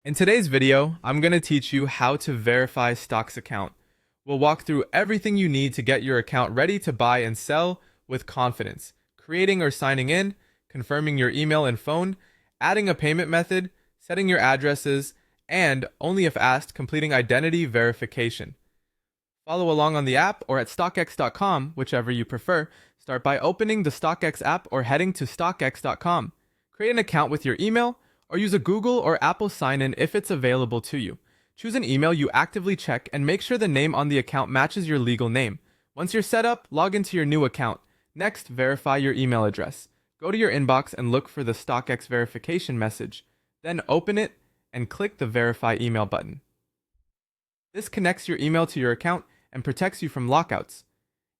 In today's video, I'm going to teach you how to verify StockX account. We'll walk through everything you need to get your account ready to buy and sell with confidence, creating or signing in, confirming your email and phone, adding a payment method, setting your addresses, and, only if asked, completing identity verification. Follow along on the app or at StockX.com, whichever you prefer. Start by opening the StockX app or heading to StockX.com. Create an account with your email, or use a Google or Apple sign-in if it's available to you. Choose an email you actively check and make sure the name on the account matches your legal name. Once you're set up, log into your new account. Next, verify your email address. Go to your inbox and look for the StockX verification message. Then open it and click the Verify Email button. This connects your email to your account and protects you from lockouts.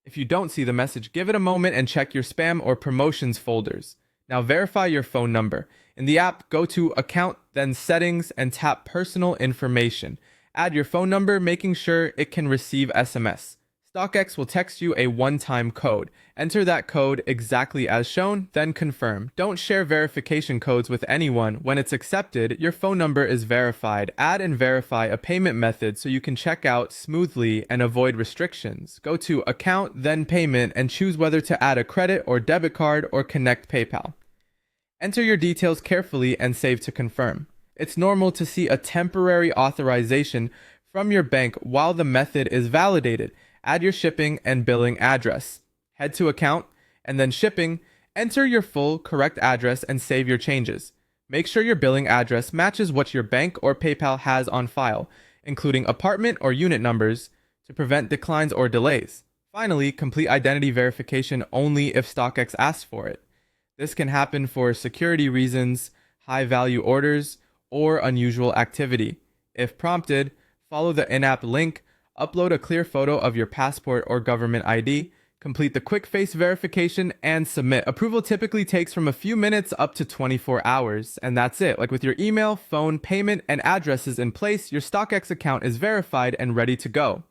If you don't see the message, give it a moment and check your spam or promotions folders. Now verify your phone number. In the app, go to Account, then Settings, and tap Personal Information. Add your phone number, making sure it can receive SMS. StockX will text you a one-time code. Enter that code exactly as shown, then confirm. Don't share verification codes with anyone. When it's accepted, your phone number is verified. Add and verify a payment method so you can check out smoothly and avoid restrictions. Go to Account, then Payment, and choose whether to add a credit or debit card or connect PayPal. Enter your details carefully and save to confirm. It's normal to see a temporary authorization from your bank while the method is validated. Add your shipping and billing address. Head to Account and then Shipping. Enter your full correct address and save your changes. Make sure your billing address matches what your bank or PayPal has on file, including apartment or unit numbers, to prevent declines or delays. Finally, complete identity verification only if StockX asks for it. This can happen for security reasons, high-value orders, or unusual activity. If prompted, follow the in-app link, upload a clear photo of your passport or government ID, complete the quick face verification, and submit. Approval typically takes from a few minutes up to 24 hours, and that's it. Like with your email, phone, payment, and addresses in place, your StockX account is verified and ready to go.